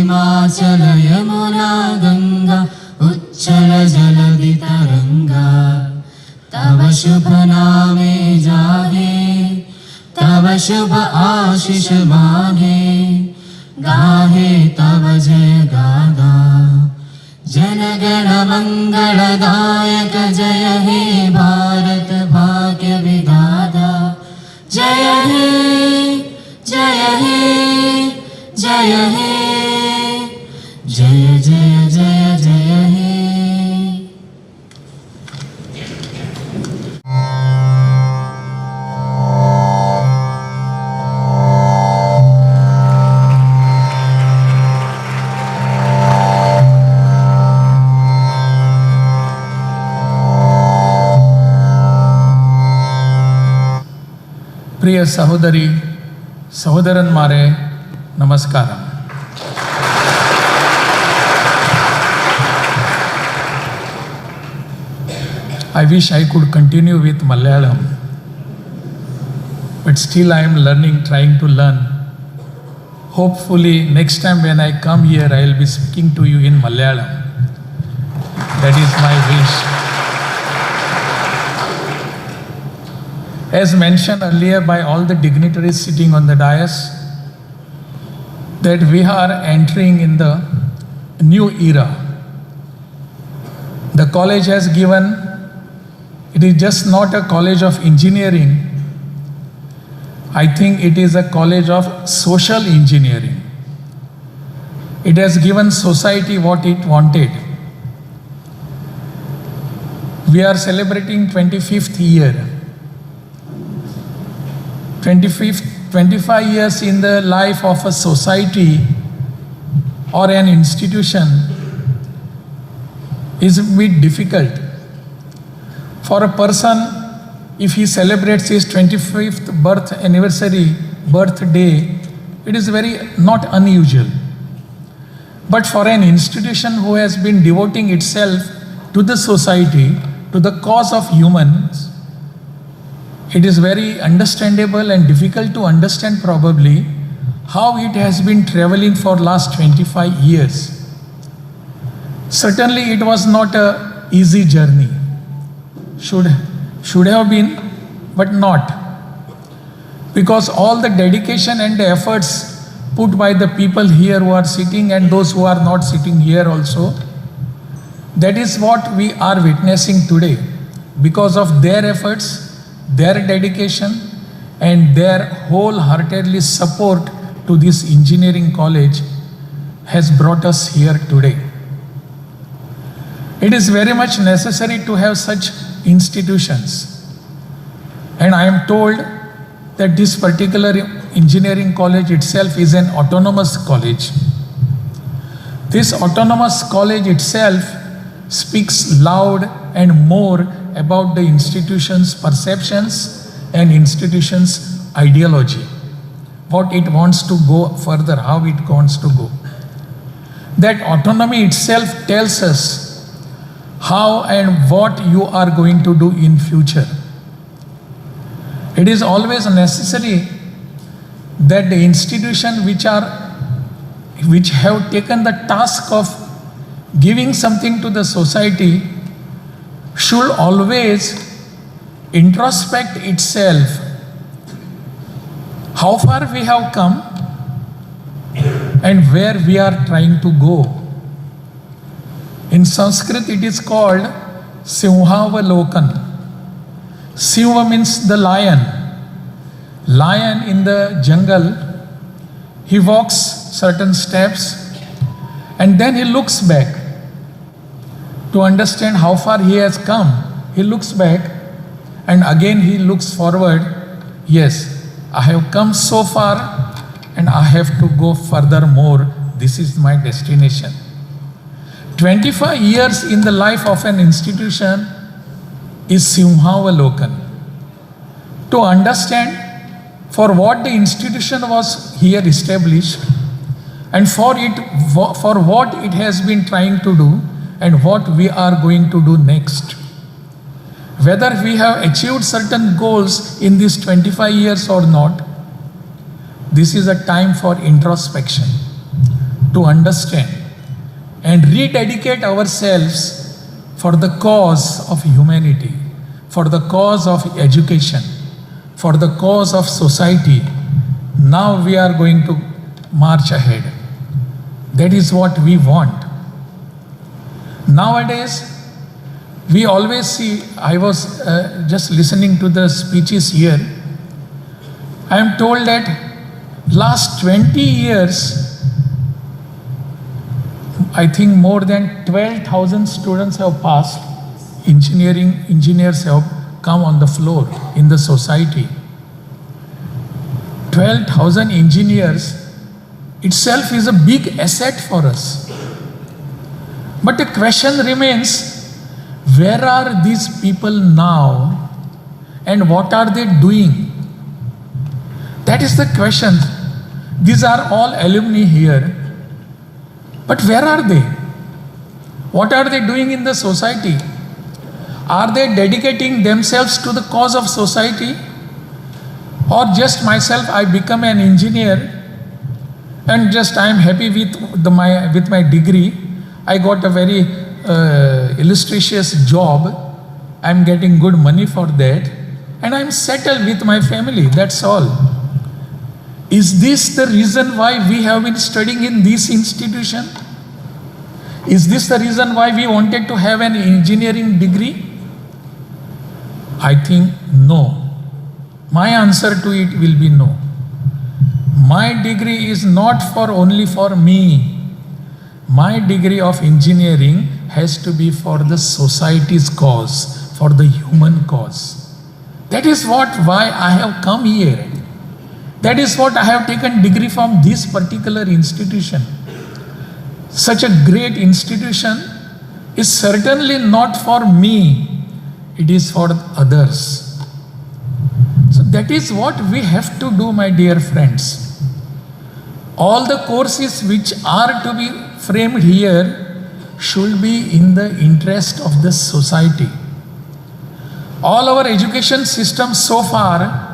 हिमाचल यमुना गंगा उच्चल जलधि तरंगा। तव शुभ नामे जागे, तव शुभ आशीष मांगे, गाहे तव जय गाथा। जन गण मंगलदायक जय हे भारत भाग्य विधाता। जय हे जय हे जय हे जय जय जय जय हे। प्रिय सहोदरी सहोदरन्मारे नमस्कारम. I wish I could continue with Malayalam, but still I am learning, trying to learn. Hopefully next time when I come here I will be speaking to you in Malayalam. That is my wish. As mentioned earlier by all the dignitaries sitting on the dais, that we are entering in the new era. The college has given, it is just not a college of engineering. I think it is a college of social engineering. It has given society what it wanted. We are celebrating 25th year. 25 years in the life of a society or an institution is a bit difficult. For a person, if he celebrates his 25th birthday, it is very not unusual. But for an institution who has been devoting itself to the society, to the cause of humans, it is very understandable and difficult to understand probably how it has been traveling for last 25 years. Certainly it was not a easy journey. Should have been, but not. Because all the dedication and the efforts put by the people here who are sitting and those who are not sitting here also, that is what we are witnessing today. Because of their efforts, their dedication and their wholeheartedly support to this engineering college has brought us here today. It is very much necessary to have such institutions, and I am told that this particular engineering college itself is an autonomous college. This autonomous college itself speaks loud and more about the institution's perceptions and institution's ideology, what it wants to go further, how it wants to go. That autonomy itself tells us how and what you are going to do in future. It is always necessary that the institution which have taken the task of giving something to the society should always introspect itself. How far we have come and where we are trying to go. In Sanskrit it is called Simhavalokan. Simha means the lion. Lion in the jungle, he walks certain steps and then he looks back to understand how far he has come. He looks back and again he looks forward. Yes, I have come so far and I have to go further more. This is my destination. 25 years in the life of an institution is Simhavalokan. To understand for what the institution was here established and for what it has been trying to do and what we are going to do next. Whether we have achieved certain goals in these 25 years or not, this is a time for introspection. to understand and rededicate ourselves for the cause of humanity, for the cause of education, for the cause of society. Now we are going to march ahead. That is what we want. Nowadays, we always see, I was just listening to the speeches here. I am told that last 20 years, I think more than 12,000 students have passed. Engineers have come on the floor in the society. 12,000 engineers itself is a big asset for us. But the question remains, where are these people now and what are they doing? That is the question. These are all alumni here. But where are they? What are they doing in the society? Are they dedicating themselves to the cause of society? Or just myself, I become an engineer and just I am happy with my degree. I got a very illustrious job. I am getting good money for that. And I am settled with my family. That's all. Is this the reason why we have been studying in this institution? Is this the reason why we wanted to have an engineering degree? I think no. My answer to it will be no. My degree is not only for me. My degree of engineering has to be for the society's cause, for the human cause. That is why I have come here. That is what I have taken degree from this particular institution. Such a great institution is certainly not for me, it is for others. So that is what we have to do, my dear friends. All the courses which are to be framed here should be in the interest of the society. All our education system so far,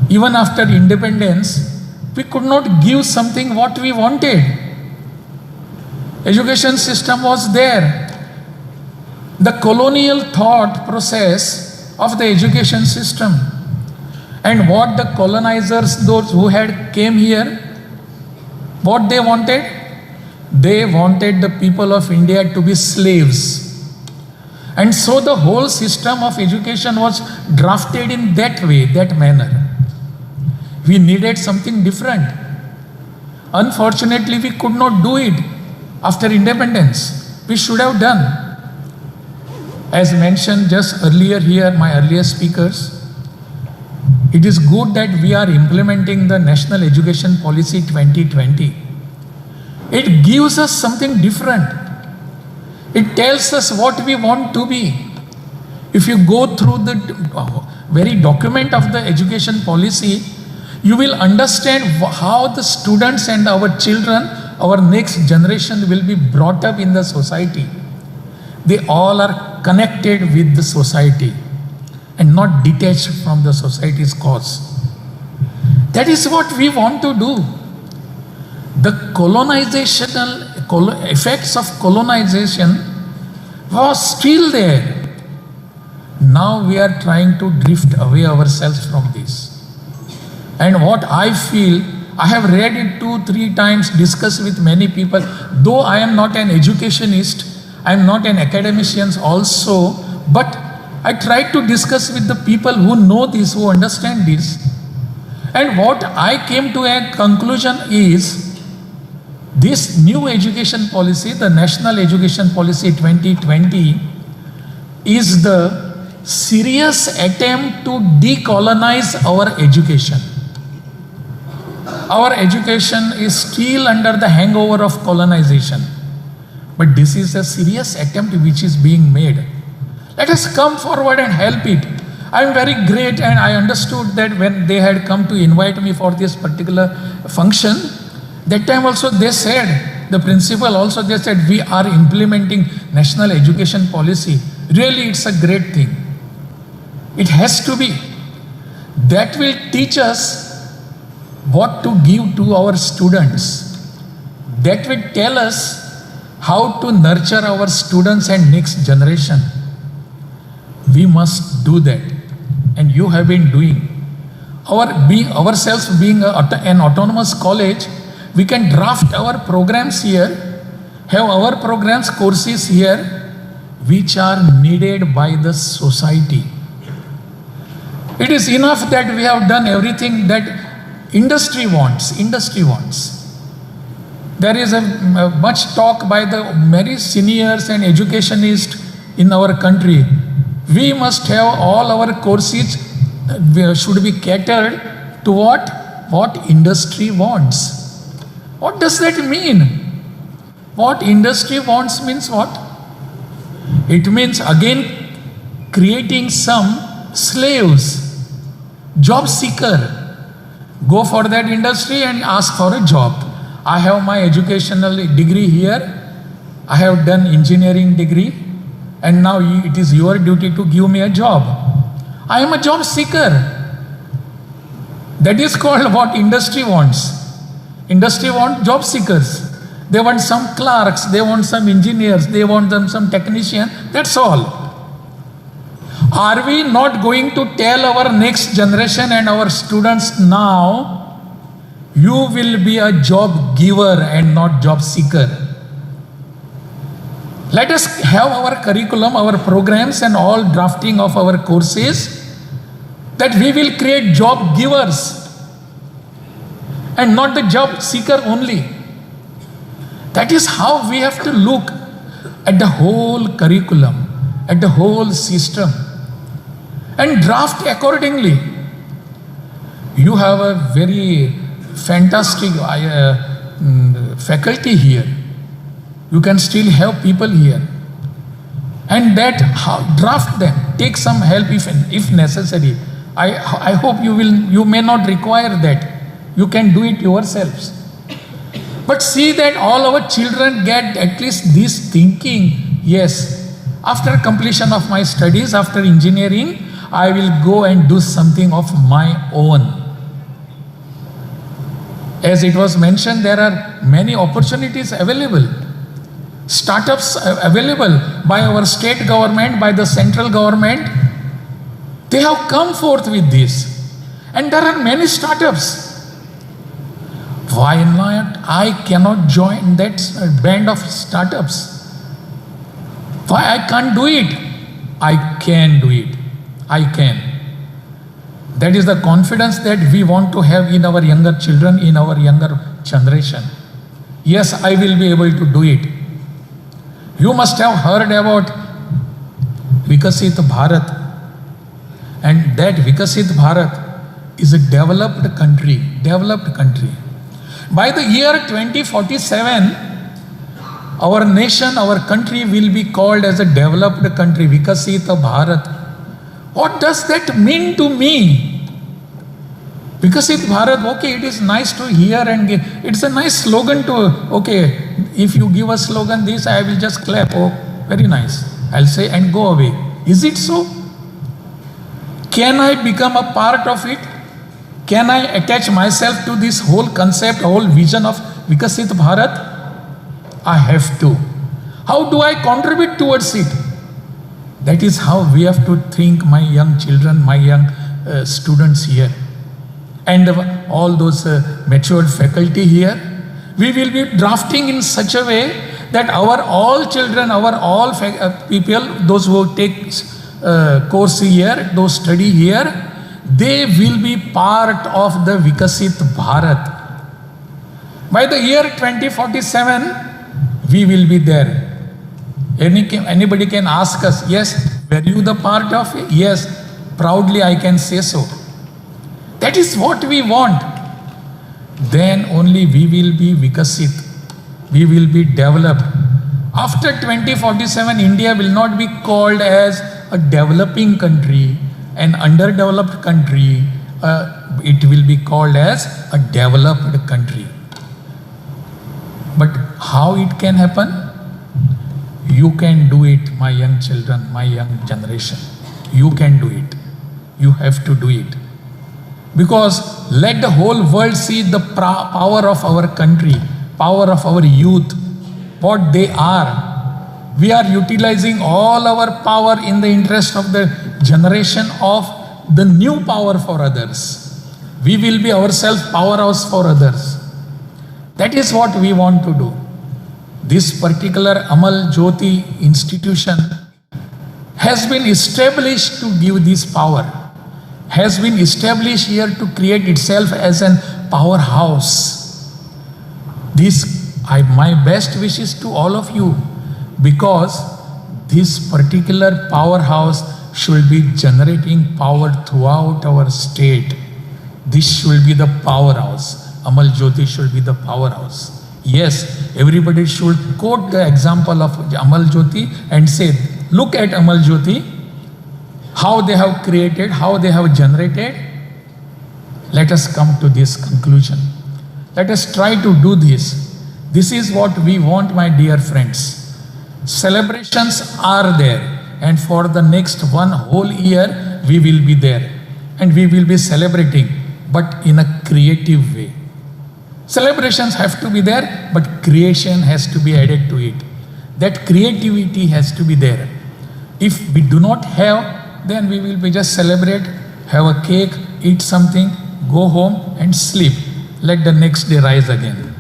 even after independence, we could not give something what we wanted. Education system was there. The colonial thought process of the education system. And what the colonizers, those who had came here, what they wanted? They wanted the people of India to be slaves. And so the whole system of education was drafted in that way, that manner. We needed something different. Unfortunately, we could not do it after independence. We should have done. As mentioned just earlier here, my earlier speakers, it is good that we are implementing the National Education Policy 2020. It gives us something different. It tells us what we want to be. If you go through the very document of the education policy, you will understand how the students and our children, our next generation will be brought up in the society. They all are connected with the society and not detached from the society's cause. That is what we want to do. The effects of colonization was still there. Now we are trying to drift away ourselves from this. And what I feel, I have read it 2-3 times, discussed with many people. Though I am not an educationist, I am not an academician also, but I try to discuss with the people who know this, who understand this. And what I came to a conclusion is, this new education policy, the National Education Policy 2020, is the serious attempt to decolonize our education. Our education is still under the hangover of colonization. But this is a serious attempt which is being made. Let us come forward and help it. I am very great, and I understood that when they had come to invite me for this particular function, that time also they said, the principal also, they said, we are implementing National Education Policy. Really, it's a great thing. It has to be. That will teach us what to give to our students. that will tell us how to nurture our students and next generation. We must do that, and you have been doing. Ourselves being an autonomous college, we can draft our programs here, have our programs, courses here, which are needed by the society. It is enough that we have done everything that industry wants. Industry wants. There is a much talk by the many seniors and educationists in our country. We must have all our courses should be catered to what industry wants. What does that mean? What industry wants means what? It means again creating some slaves, job seeker. Go for that industry and ask for a job. I have my educational degree here. I have done engineering degree, and now it is your duty to give me a job. I am a job seeker. That is called what industry wants. Industry wants job seekers. They want some clerks, they want some engineers, they want some technicians. That's all. Are we not going to tell our next generation and our students now, you will be a job giver and not job seeker? Let us have our curriculum, our programs and all drafting of our courses, that we will create job givers and not the job seeker only. That is how we have to look at the whole curriculum, at the whole system, and draft accordingly. You have a very fantastic faculty here. You can still have people here, and that draft them. Take some help if necessary. I hope you may not require that. You can do it yourselves. But see that all our children get at least this thinking. Yes, after completion of my studies, after engineering, I will go and do something of my own. As it was mentioned, there are many opportunities available. Startups available by our state government, by the central government. They have come forth with this. And there are many startups. Why not? I cannot join that band of startups. Why I can't do it? I can do it. I can. That is the confidence that we want to have in our younger children, in our younger generation. Yes, I will be able to do it. You must have heard about Vikasit Bharat. And that Vikasit Bharat is a developed country. Developed country. By the year 2047, our nation, our country will be called as a developed country, Vikasita Bharat. What does that mean to me? Vikasit Bharat, okay, it is nice to hear and it's a nice slogan to, okay, if you give a slogan this, I will just clap. Oh, very nice. I'll say and go away. Is it so? Can I become a part of it? Can I attach myself to this whole concept, whole vision of Vikasit Bharat? I have to. How do I contribute towards it? That is how we have to think, my young children, my young students here. And all those matured faculty here. We will be drafting in such a way that our all children, our all people, those who take course here, those study here, they will be part of the Vikasit Bharat. By the year 2047, we will be there. Anybody can ask us, yes, were you the part of it? Yes, proudly I can say so. That is what we want. Then only we will be Vikasit. We will be developed. After 2047, India will not be called as a developing country, an underdeveloped country. It will be called as a developed country. But how it can happen? You can do it, my young children, my young generation. You can do it. You have to do it. Because let the whole world see the power of our country. power of our youth, what they are. We are utilizing all our power in the interest of the generation of the new power for others. We will be ourselves powerhouse for others. That is what we want to do. This particular Amal Jyoti institution has been established to give this power, has been established here to create itself as an powerhouse. My best wishes to all of you, because this particular powerhouse should be generating power throughout our state. This should be the powerhouse. Amal Jyoti should be the powerhouse. Yes, everybody should quote the example of Amal Jyoti and say, look at Amal Jyoti, how they have created, how they have generated. Let us come to this conclusion. Let us try to do this. This is what we want, my dear friends. Celebrations are there, and for the next one whole year, we will be there. And we will be celebrating, but in a creative way. Celebrations have to be there, but creation has to be added to it. That creativity has to be there. If we do not have, then we will be just celebrate, have a cake, eat something, go home and sleep. Let the next day rise again.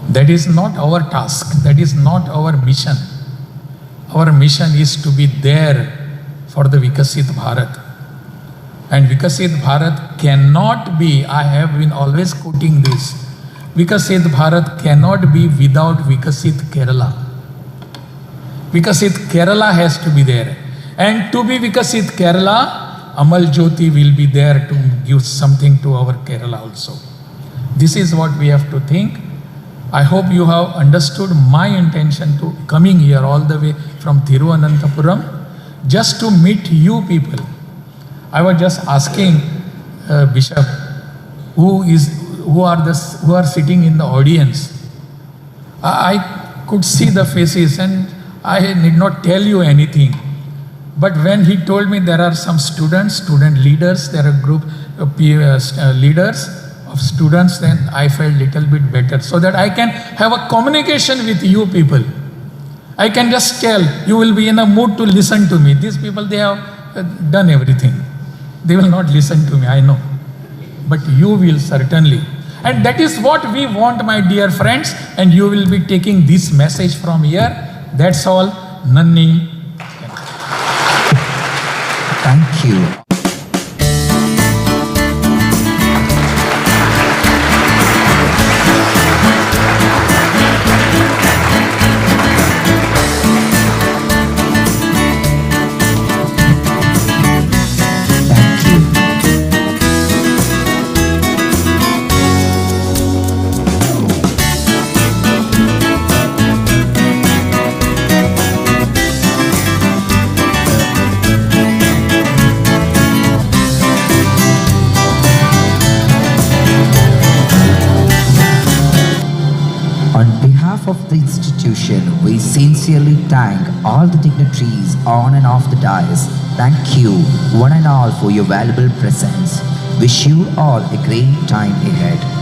That is not our task. That is not our mission. Our mission is to be there for the Vikasit Bharat. And Vikasit Bharat cannot be, I have been always quoting this, Vikasit Bharat cannot be without Vikasit Kerala. Vikasit Kerala has to be there. And to be Vikasit Kerala, Amal Jyoti will be there to give something to our Kerala also. This is what we have to think. I hope you have understood my intention to coming here all the way from Thiruvananthapuram just to meet you people. I was just asking Bishop, who are sitting in the audience. I could see the faces and I need not tell you anything. But when he told me there are some student leaders, there are a group of leaders of students, then I felt little bit better, so that I can have a communication with you people. I can just tell, you will be in a mood to listen to me. These people, they have done everything. They will not listen to me, I know. But you will certainly. And that is what we want, my dear friends. And you will be taking this message from here. That's all. Nanni. Thank you. On behalf of the institution, we sincerely thank all the dignitaries on and off the dais. Thank you, one and all, for your valuable presence. Wish you all a great time ahead.